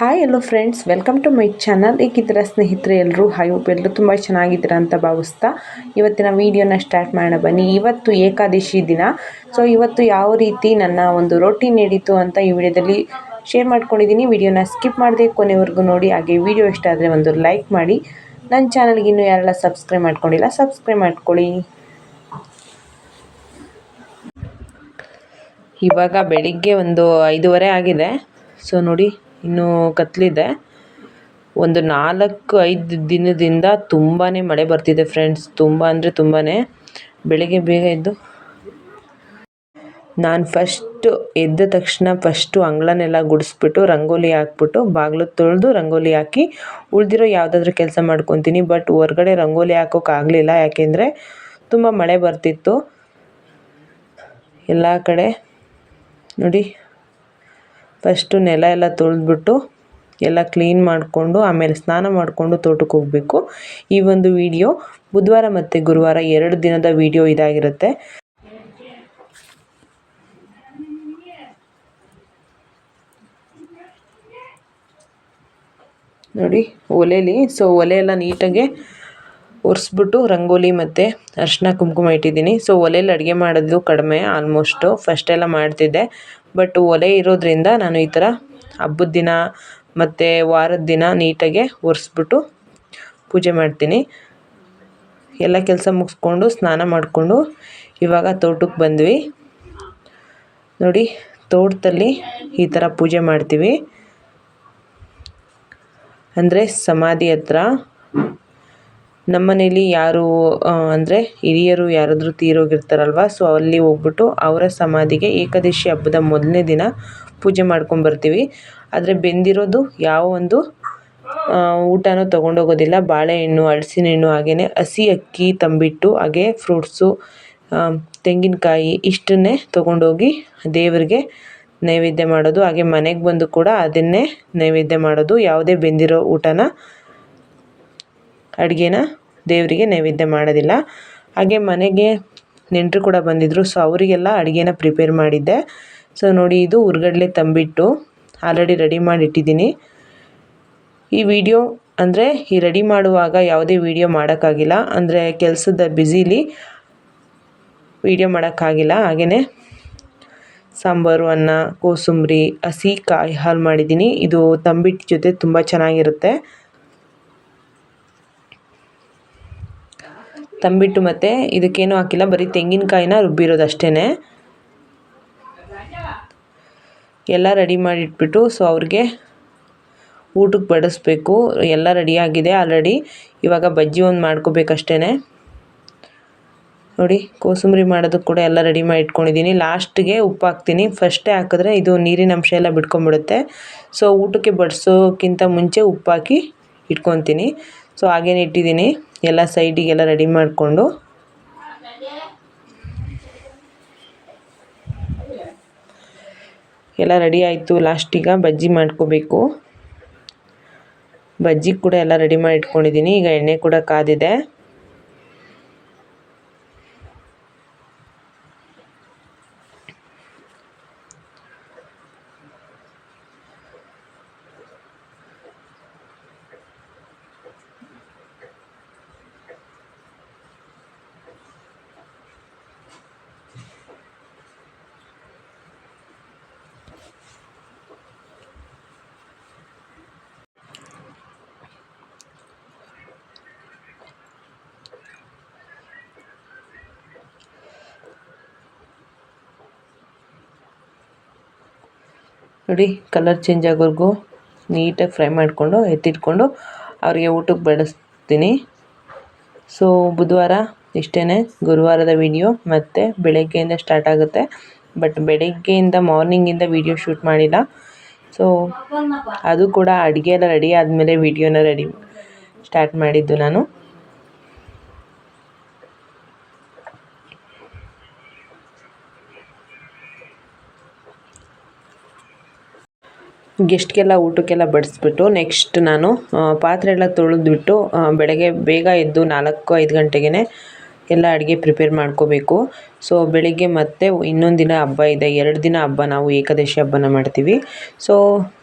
Hi hello friends, welcome to my channel. ಈಗಿದ್ದೀರಾ ಸ್ನೇಹಿತರೆ ಎಲ್ಲರೂ? ಹೋಪ್ ಎಲ್ಲರೂ ತುಂಬ ಚೆನ್ನಾಗಿದ್ದೀರಾ ಅಂತ ಭಾವಿಸ್ತಾ ಇವತ್ತಿನ ವೀಡಿಯೋನ ಸ್ಟಾರ್ಟ್ ಮಾಡೋಣ ಬನ್ನಿ. ಇವತ್ತು ಏಕಾದಶಿ ದಿನ. ಸೊ ಇವತ್ತು ಯಾವ ರೀತಿ ನನ್ನ ಒಂದು ರೊಟೀನ್ ನಡೀತು ಅಂತ ಈ ವಿಡಿಯೋದಲ್ಲಿ ಶೇರ್ ಮಾಡ್ಕೊಂಡಿದ್ದೀನಿ. ವಿಡಿಯೋನ ಸ್ಕಿಪ್ ಮಾಡದೆ ಕೊನೆವರೆಗೂ ನೋಡಿ. ಹಾಗೆ ವಿಡಿಯೋ ಇಷ್ಟ ಆದರೆ ಒಂದು ಲೈಕ್ ಮಾಡಿ. ನನ್ನ ಚಾನಲ್ಗೆ ಇನ್ನೂ ಯಾರೆಲ್ಲ ಸಬ್ಸ್ಕ್ರೈಬ್ ಮಾಡ್ಕೊಂಡಿಲ್ಲ ಸಬ್ಸ್ಕ್ರೈಬ್ ಮಾಡ್ಕೊಳ್ಳಿ. ಇವಾಗ ಬೆಳಿಗ್ಗೆ ಒಂದು 5:30 ಆಗಿದೆ. ಸೊ ನೋಡಿ, ಇನ್ನೂ ಕತ್ಲಿದೆ. ಒಂದು 4-5 ದಿನದಿಂದ ತುಂಬಾ ಮಳೆ ಬರ್ತಿದೆ ಫ್ರೆಂಡ್ಸ್. ತುಂಬ ಅಂದರೆ ತುಂಬಾ. ಬೆಳಿಗ್ಗೆ ಬೇಗ ಎದ್ದು ನಾನು ಎದ್ದ ತಕ್ಷಣ ಅಂಗಳನೆಲ್ಲ ಗುಡಿಸ್ಬಿಟ್ಟು ರಂಗೋಲಿ ಹಾಕ್ಬಿಟ್ಟು ಬಾಗಿಲು ತೊಳೆದು ರಂಗೋಲಿ ಹಾಕಿ ಉಳಿದಿರೋ ಯಾವುದಾದ್ರೂ ಕೆಲಸ ಮಾಡ್ಕೊತೀನಿ. ಬಟ್ ಹೊರ್ಗಡೆ ರಂಗೋಲಿ ಹಾಕೋಕ್ಕಾಗಲಿಲ್ಲ, ಯಾಕೆಂದರೆ ತುಂಬ ಮಳೆ ಬರ್ತಿತ್ತು ಎಲ್ಲ ಕಡೆ. ನೋಡಿ, ನೆಲ ಎಲ್ಲ ತೊಳೆದ್ಬಿಟ್ಟು ಎಲ್ಲ ಕ್ಲೀನ್ ಮಾಡಿಕೊಂಡು ಆಮೇಲೆ ಸ್ನಾನ ಮಾಡಿಕೊಂಡು ತೋಟಕ್ಕೆ ಹೋಗಬೇಕು. ಈ ಒಂದು ವಿಡಿಯೋ ಬುಧವಾರ ಮತ್ತು ಗುರುವಾರ 2 ದಿನದ ವಿಡಿಯೋ ಇದಾಗಿರುತ್ತೆ. ನೋಡಿ ಒಲೆಯಲ್ಲಿ ಒಲೆ ಎಲ್ಲ ನೀಟಾಗೆ ಒರೆಸ್ಬಿಟ್ಟು ರಂಗೋಲಿ ಮತ್ತು ಅರಿಶಿನ ಕುಂಕುಮ ಇಟ್ಟಿದ್ದೀನಿ. ಒಲೆಯಲ್ಲಿ ಅಡುಗೆ ಮಾಡೋದು ಕಡಿಮೆ, ಆಲ್ಮೋಸ್ಟು ಫಸ್ಟೆಲ್ಲ ಮಾಡ್ತಿದ್ದೆ. ಬಟ್ ಒಲೆ ಇರೋದ್ರಿಂದ ನಾನು ಈ ಥರ ಹಬ್ಬದ ದಿನ ಮತ್ತು ವಾರದ ದಿನ ನೀಟಾಗೆ ಒರೆಸ್ಬಿಟ್ಟು ಪೂಜೆ ಮಾಡ್ತೀನಿ. ಎಲ್ಲ ಕೆಲಸ ಮುಗಿಸ್ಕೊಂಡು ಸ್ನಾನ ಮಾಡಿಕೊಂಡು ಇವಾಗ ತೋಟಕ್ಕೆ ಬಂದ್ವಿ. ನೋಡಿ, ತೋಟದಲ್ಲಿ ಈ ಥರ ಪೂಜೆ ಮಾಡ್ತೀವಿ. ಅಂದರೆ ಸಮಾಧಿ ಹತ್ರ. ನಮ್ಮನೇಲಿ ಯಾರು ಅಂದರೆ ಹಿರಿಯರು ಯಾರಾದರೂ ತೀರೋಗಿರ್ತಾರಲ್ವ, ಅಲ್ಲಿ ಹೋಗ್ಬಿಟ್ಟು ಅವರ ಸಮಾಧಿಗೆ ಏಕಾದಶಿ ಹಬ್ಬದ ಮೊದಲನೇ ದಿನ ಪೂಜೆ ಮಾಡ್ಕೊಂಬರ್ತೀವಿ. ಆದರೆ ಬೆಂದಿರೋದು ಯಾವ ಒಂದು ಊಟನೂ ತೊಗೊಂಡೋಗೋದಿಲ್ಲ. ಬಾಳೆಹಣ್ಣು, ಹಲಸಿನ ಹಣ್ಣು, ಹಾಗೆಯೇ ಹಸಿ ಅಕ್ಕಿ ತಂಬಿಟ್ಟು, ಹಾಗೆ ಫ್ರೂಟ್ಸು, ತೆಂಗಿನಕಾಯಿ ಇಷ್ಟನ್ನೇ ತೊಗೊಂಡೋಗಿ ದೇವರಿಗೆ ನೈವೇದ್ಯ ಮಾಡೋದು. ಹಾಗೆ ಮನೆಗೆ ಬಂದು ಕೂಡ ಅದನ್ನೇ ನೈವೇದ್ಯ ಮಾಡೋದು. ಯಾವುದೇ ಬೆಂದಿರೋ ಅಡುಗೆನ ದೇವರಿಗೆ ನೈವೇದ್ಯ ಮಾಡೋದಿಲ್ಲ. ಹಾಗೆ ಮನೆಗೆ ನೆಂಟರು ಕೂಡ ಬಂದಿದ್ದರು. ಅವರಿಗೆಲ್ಲ ಅಡುಗೆನ ಪ್ರಿಪೇರ್ ಮಾಡಿದ್ದೆ. ನೋಡಿ, ಇದು ಹುರ್ಗಡ್ಲೆ ತಂಬಿಟ್ಟು ಆಲ್ರೆಡಿ ರೆಡಿ ಮಾಡಿ ಇಟ್ಟಿದ್ದೀನಿ. ಈ ವಿಡಿಯೋ ಅಂದರೆ ಈ ರೆಡಿ ಮಾಡುವಾಗ ಯಾವುದೇ ವಿಡಿಯೋ ಮಾಡೋಕ್ಕಾಗಿಲ್ಲ, ಅಂದರೆ ಕೆಲಸದ ಬ್ಯುಸಿಲಿ ವಿಡಿಯೋ ಮಾಡೋಕ್ಕಾಗಿಲ್ಲ. ಹಾಗೆಯೇ ಸಾಂಬಾರು, ಅನ್ನ, ಕೋಸಂಬರಿ, ಹಸಿ ಕಾಯಿ ಹಾಲು ಮಾಡಿದ್ದೀನಿ. ಇದು ತಂಬಿಟ್ಟು ಜೊತೆ ತುಂಬ ಚೆನ್ನಾಗಿರುತ್ತೆ. ತಂಬಿಟ್ಟು ಮತ್ತು ಇದಕ್ಕೇನೂ ಹಾಕಿಲ್ಲ, ಬರೀ ತೆಂಗಿನಕಾಯಿನ ರುಬ್ಬಿರೋದು ಅಷ್ಟೇ. ಎಲ್ಲ ರೆಡಿ ಮಾಡಿಟ್ಬಿಟ್ಟು ಅವ್ರಿಗೆ ಊಟಕ್ಕೆ ಬಡಿಸ್ಬೇಕು. ಎಲ್ಲ ರೆಡಿಯಾಗಿದೆ ಆಲ್ರೆಡಿ. ಇವಾಗ ಬಜ್ಜಿ ಒಂದು ಮಾಡ್ಕೋಬೇಕಷ್ಟೇ. ನೋಡಿ, ಕೋಸಂಬರಿ ಮಾಡೋದಕ್ಕೆ ಕೂಡ ಎಲ್ಲ ರೆಡಿ ಮಾಡಿ ಇಟ್ಕೊಂಡಿದ್ದೀನಿ. ಲಾಸ್ಟಿಗೆ ಉಪ್ಪು ಹಾಕ್ತೀನಿ. ಫಸ್ಟೇ ಹಾಕಿದ್ರೆ ಇದು ನೀರಿನ ಅಂಶ ಎಲ್ಲ ಬಿಟ್ಕೊಂಡ್ಬಿಡುತ್ತೆ. ಊಟಕ್ಕೆ ಬಡಿಸೋಕ್ಕಿಂತ ಮುಂಚೆ ಉಪ್ಪು ಹಾಕಿ ಇಟ್ಕೊತೀನಿ. ಹಾಗೇನೆ ಇಟ್ಟಿದ್ದೀನಿ. ಎಲ್ಲ ಸೈಡಿಗೆಲ್ಲ ರೆಡಿ ಮಾಡಿಕೊಂಡು ಎಲ್ಲ ರೆಡಿ ಆಯಿತು. ಲಾಸ್ಟಿಗೆ ಬಜ್ಜಿ ಮಾಡ್ಕೋಬೇಕು. ಬಜ್ಜಿ ಕೂಡ ಎಲ್ಲ ರೆಡಿ ಮಾಡಿ ಇಟ್ಕೊಂಡಿದ್ದೀನಿ. ಈಗ ಎಣ್ಣೆ ಕೂಡ ಕಾದಿದೆ. ನೋಡಿ, ಕಲರ್ ಚೇಂಜ್ ಆಗೋವರೆಗೂ ನೀಟಾಗಿ ಫ್ರೈ ಮಾಡಿಕೊಂಡು ಎತ್ತಿಟ್ಕೊಂಡು ಅವರಿಗೆ ಊಟಕ್ಕೆ ಬಡಿಸ್ತೀನಿ. ಬುಧವಾರ ಇಷ್ಟೇ, ಗುರುವಾರದ ವಿಡಿಯೋ ಮತ್ತು ಬೆಳಗ್ಗೆಯಿಂದ ಸ್ಟಾರ್ಟ್ ಆಗುತ್ತೆ. ಬಟ್ ಬೆಳಗ್ಗೆಯಿಂದ ಮಾರ್ನಿಂಗಿಂದ ವಿಡಿಯೋ ಶೂಟ್ ಮಾಡಿಲ್ಲ. ಅದು ಕೂಡ ಅಡುಗೆ ಎಲ್ಲ ರೆಡಿ ಆದಮೇಲೆ ವಿಡಿಯೋನ ಸ್ಟಾರ್ಟ್ ಮಾಡಿದ್ದು ನಾನು. ಗೆಸ್ಟ್ಗೆಲ್ಲ ಊಟಕ್ಕೆಲ್ಲ ಬಡಿಸ್ಬಿಟ್ಟು ನೆಕ್ಸ್ಟ್ ನಾನು ಪಾತ್ರೆ ಎಲ್ಲ ತೊಳೆದ್ಬಿಟ್ಟು ಬೆಳಗ್ಗೆ ಬೇಗ ಎದ್ದು 4-5 ಗಂಟೆಗೆ ಎಲ್ಲ ಅಡುಗೆ ಪ್ರಿಪೇರ್ ಮಾಡ್ಕೋಬೇಕು. ಸೊ ಬೆಳಿಗ್ಗೆ ಮತ್ತೆ ಇನ್ನೊಂದು ದಿನ ಹಬ್ಬ ಇದೆ, 2 ದಿನ ಹಬ್ಬ, ನಾವು ಏಕಾದಶಿ ಹಬ್ಬನ ಮಾಡ್ತೀವಿ. ಸೊ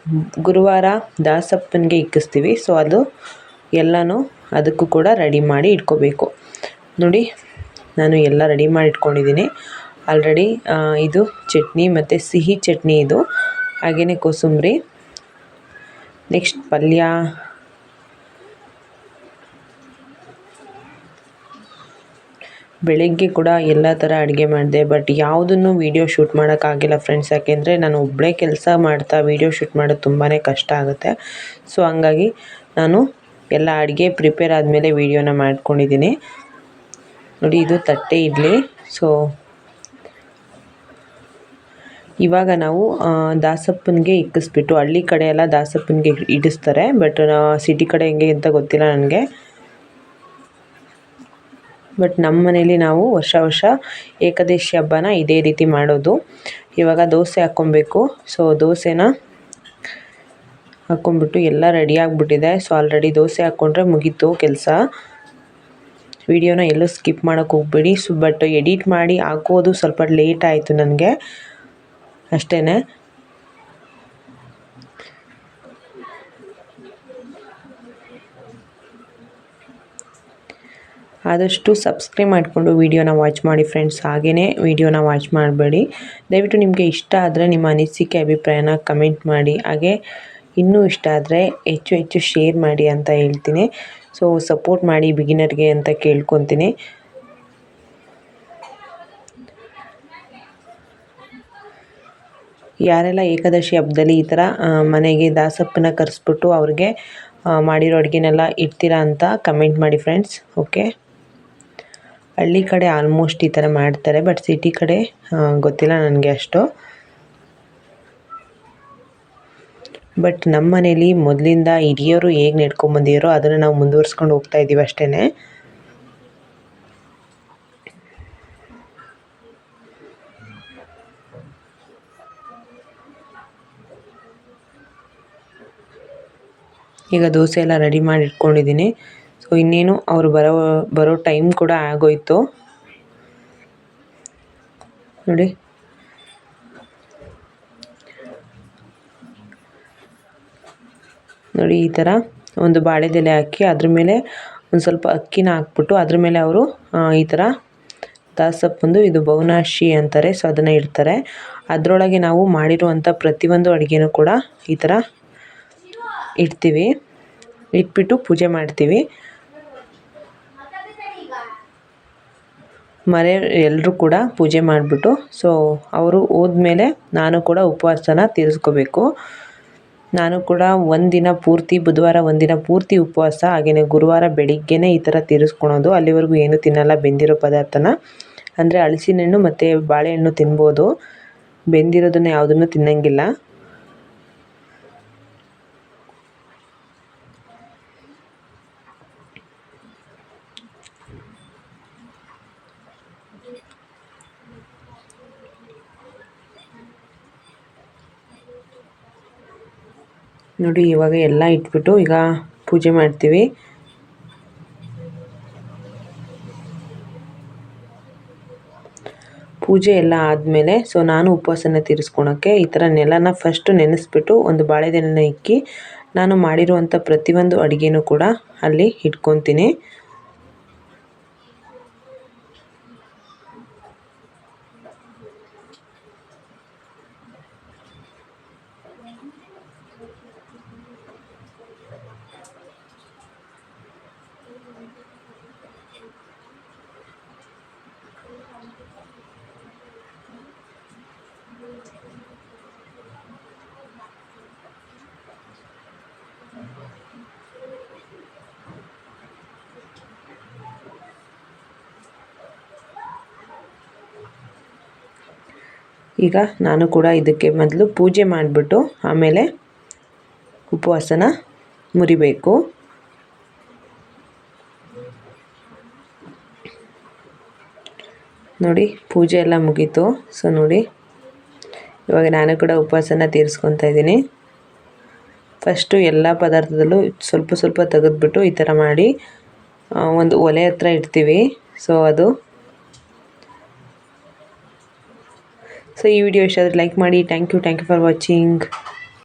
ಗುರುವಾರ ದಾಸಪ್ಪನಿಗೆ ಇಕ್ಕಿಸ್ತೀವಿ. ಸೊ ಅದು ಎಲ್ಲನೂ ಅದಕ್ಕೂ ಕೂಡ ರೆಡಿ ಮಾಡಿ ಇಟ್ಕೋಬೇಕು. ನೋಡಿ ನಾನು ಎಲ್ಲ ರೆಡಿ ಮಾಡಿ ಇಟ್ಕೊಂಡಿದ್ದೀನಿ ಆಲ್ರೆಡಿ. ಇದು ಚಟ್ನಿ ಮತ್ತು ಸಿಹಿ ಚಟ್ನಿ ಇದು, ಹಾಗೆಯೇ ಕೋಸಂಬರಿ, ನೆಕ್ಸ್ಟ್ ಪಲ್ಯ, ಬೆಳಗ್ಗೆ ಕೂಡ ಎಲ್ಲ ಥರ ಅಡುಗೆ ಮಾಡಿದೆ. ಬಟ್ ಯಾವುದನ್ನು ವೀಡಿಯೋ ಶೂಟ್ ಮಾಡೋಕ್ಕಾಗಿಲ್ಲ ಫ್ರೆಂಡ್ಸ್, ಯಾಕೆಂದರೆ ನಾನು ಒಬ್ಬಳೇ ಕೆಲಸ ಮಾಡ್ತಾ ವೀಡಿಯೋ ಶೂಟ್ ಮಾಡೋದು ತುಂಬಾ ಕಷ್ಟ ಆಗುತ್ತೆ. ಸೊ ಹಂಗಾಗಿ ನಾನು ಎಲ್ಲ ಅಡುಗೆ ಪ್ರಿಪೇರ್ ಆದಮೇಲೆ ವೀಡಿಯೋನ ಮಾಡ್ಕೊಂಡಿದ್ದೀನಿ. ನೋಡಿ ಇದು ತಟ್ಟೆ ಇಡ್ಲಿ. ಸೊ ಇವಾಗ ನಾವು ದಾಸಪ್ಪನಿಗೆ ಇಕ್ಕಿಸ್ಬಿಟ್ಟು, ಹಳ್ಳಿ ಕಡೆ ಎಲ್ಲ ದಾಸಪ್ಪನಿಗೆ ಇಡಿಸ್ತಾರೆ, ಬಟ್ ಸಿಟಿ ಕಡೆ ಹೆಂಗೆ ಅಂತ ಗೊತ್ತಿಲ್ಲ ನನಗೆ. ಬಟ್ ನಮ್ಮ ಮನೇಲಿ ನಾವು ವರ್ಷ ಏಕಾದಶಿ ಹಬ್ಬನ ಇದೇ ರೀತಿ ಮಾಡೋದು. ಇವಾಗ ದೋಸೆ ಹಾಕ್ಕೊಬೇಕು. ಸೊ ದೋಸೆನ ಹಾಕ್ಕೊಂಬಿಟ್ಟು ಎಲ್ಲ ರೆಡಿ ಆಗಿಬಿಟ್ಟಿದೆ. ಸೊ ಆಲ್ರೆಡಿ ದೋಸೆ ಹಾಕ್ಕೊಂಡ್ರೆ ಮುಗೀತು ಕೆಲಸ. ವಿಡಿಯೋನ ಎಲ್ಲೂ ಸ್ಕಿಪ್ ಮಾಡೋಕ್ಕೆ ಹೋಗ್ಬೇಡಿ. ಬಟ್ ಎಡಿಟ್ ಮಾಡಿ ಹಾಕೋದು ಸ್ವಲ್ಪ ಲೇಟ್ ಆಯಿತು ನನಗೆ ಅಷ್ಟೇ. ಆದಷ್ಟು ಸಬ್ಸ್ಕ್ರೈಬ್ ಮಾಡಿಕೊಂಡು ವೀಡಿಯೋನ ವಾಚ್ ಮಾಡಿ ಫ್ರೆಂಡ್ಸ್, ಹಾಗೆಯೇ ವೀಡಿಯೋನ ವಾಚ್ ಮಾಡಬೇಡಿ. ದಯವಿಟ್ಟು ನಿಮಗೆ ಇಷ್ಟ ಆದರೆ ನಿಮ್ಮ ಅನಿಸಿಕೆ ಅಭಿಪ್ರಾಯನ ಕಮೆಂಟ್ ಮಾಡಿ, ಹಾಗೆ ಇನ್ನೂ ಇಷ್ಟ ಆದರೆ ಹೆಚ್ಚು ಶೇರ್ ಮಾಡಿ ಅಂತ ಹೇಳ್ತೀನಿ. ಸೊ ಸಪೋರ್ಟ್ ಮಾಡಿ ಬಿಗಿನರ್ಗೆ ಅಂತ ಕೇಳ್ಕೊತೀನಿ. ಯಾರೆಲ್ಲ ಏಕಾದಶಿ ಹಬ್ಬದಲ್ಲಿ ಈ ಥರ ಮನೆಗೆ ದಾಸಪ್ಪನ ಕರೆಸ್ಬಿಟ್ಟು ಅವ್ರಿಗೆ ಮಾಡಿರೋ ಅಡುಗೆನೆಲ್ಲ ಇಡ್ತೀರಾ ಅಂತ ಕಮೆಂಟ್ ಮಾಡಿ ಫ್ರೆಂಡ್ಸ್. ಓಕೆ, ಹಳ್ಳಿ ಕಡೆ ಆಲ್ಮೋಸ್ಟ್ ಈ ಥರ ಮಾಡ್ತಾರೆ, ಬಟ್ ಸಿಟಿ ಕಡೆ ಗೊತ್ತಿಲ್ಲ ನನಗೆ ಅಷ್ಟು. ಬಟ್ ನಮ್ಮ ಮನೇಲಿ ಮೊದಲಿಂದ ಹಿರಿಯರು ಹೇಗೆ ನಡ್ಕೊಂಬಂದಿರೋ ಅದನ್ನು ನಾವು ಮುಂದುವರ್ಸ್ಕೊಂಡು ಹೋಗ್ತಾ ಇದ್ದೀವಿ ಅಷ್ಟೇ. ಈಗ ದೋಸೆ ಎಲ್ಲ ರೆಡಿ ಮಾಡಿ ಇಟ್ಕೊಂಡಿದ್ದೀನಿ. ಸೊ ಇನ್ನೇನು ಅವರು ಬರೋ ಟೈಮ್ ಕೂಡ ಆಗೋಯ್ತು. ನೋಡಿ ಈ ಥರ ಒಂದು ಬಾಳೆದೆಲೆ ಹಾಕಿ ಅದ್ರ ಮೇಲೆ ಒಂದು ಸ್ವಲ್ಪ ಅಕ್ಕಿನ ಹಾಕ್ಬಿಟ್ಟು ಅದ್ರ ಮೇಲೆ ಅವರು ಈ ಥರ ದಾಸಪ್ಪಂದು, ಇದು ಬಹುನಾಶಿ ಅಂತಾರೆ, ಸೊ ಅದನ್ನು ಇಡ್ತಾರೆ. ಅದರೊಳಗೆ ನಾವು ಮಾಡಿರುವಂಥ ಪ್ರತಿಯೊಂದು ಅಡುಗೆನೂ ಕೂಡ ಈ ಥರ ಇಡ್ತೀವಿ, ಇಟ್ಬಿಟ್ಟು ಪೂಜೆ ಮಾಡ್ತೀವಿ. ಎಲ್ಲರೂ ಕೂಡ ಪೂಜೆ ಮಾಡಿಬಿಟ್ಟು, ಸೊ ಅವರು ಹೋದ್ಮೇಲೆ ನಾನು ಕೂಡ ಉಪವಾಸನ ತೀರಿಸ್ಕೋಬೇಕು. ನಾನು ಕೂಡ ಒಂದಿನ ಪೂರ್ತಿ, ಬುಧವಾರ ಒಂದಿನ ಪೂರ್ತಿ ಉಪವಾಸ, ಹಾಗೆಯೇ ಗುರುವಾರ ಬೆಳಿಗ್ಗೆನೇ ಈ ಥರ ತೀರಿಸ್ಕೊಳೋದು. ಅಲ್ಲಿವರೆಗೂ ಏನು ತಿನ್ನಲ್ಲ ಬೆಂದಿರೋ ಪದಾರ್ಥನ, ಅಂದರೆ ಹಲಸಿನ ಹಣ್ಣು ಮತ್ತು ಬಾಳೆಹಣ್ಣು ತಿನ್ಬೋದು, ಬೆಂದಿರೋದನ್ನು ಯಾವುದನ್ನು ತಿನ್ನಂಗಿಲ್ಲ. ನೋಡಿ ಇವಾಗ ಎಲ್ಲ ಇಟ್ಬಿಟ್ಟು ಈಗ ಪೂಜೆ ಮಾಡ್ತೀವಿ. ಪೂಜೆ ಎಲ್ಲ ಆದಮೇಲೆ ಸೊ ನಾನು ಉಪವಾಸನ ತೀರಿಸ್ಕೊಳಕ್ಕೆ ಈ ಥರ ನೆಲನ ಫಸ್ಟು ನೆನೆಸ್ಬಿಟ್ಟು ಒಂದು ಬಾಳೆದೆಲೆನ ಇಕ್ಕಿ ನಾನು ಮಾಡಿರುವಂಥ ಪ್ರತಿಯೊಂದು ಅಡುಗೆನೂ ಕೂಡ ಅಲ್ಲಿ ಇಟ್ಕೊತೀನಿ. ಈಗ ನಾನು ಕೂಡ ಇದಕ್ಕೆ ಮೊದಲು ಪೂಜೆ ಮಾಡಿಬಿಟ್ಟು ಆಮೇಲೆ ಉಪವಾಸನ ಮುರಿಬೇಕು. ನೋಡಿ ಪೂಜೆ ಎಲ್ಲ ಮುಗೀತು. ಸೊ ನೋಡಿ ಇವಾಗ ನಾನು ಕೂಡ ಉಪವಾಸನ ತೀರಿಸ್ಕೊತಾ ಇದ್ದೀನಿ. ಫಸ್ಟು ಎಲ್ಲ ಪದಾರ್ಥದಲ್ಲೂ ಸ್ವಲ್ಪ ತೆಗೆದುಬಿಟ್ಟು ಈ ಥರ ಮಾಡಿ ಒಂದು ಒಲೆ ಹತ್ರ ಇಡ್ತೀವಿ. ಸೊ ಅದು ಸೊ ಈ ವಿಡಿಯೋ ಇಷ್ಟ ಆದರೆ ಲೈಕ್ ಮಾಡಿ. Thank you for watching.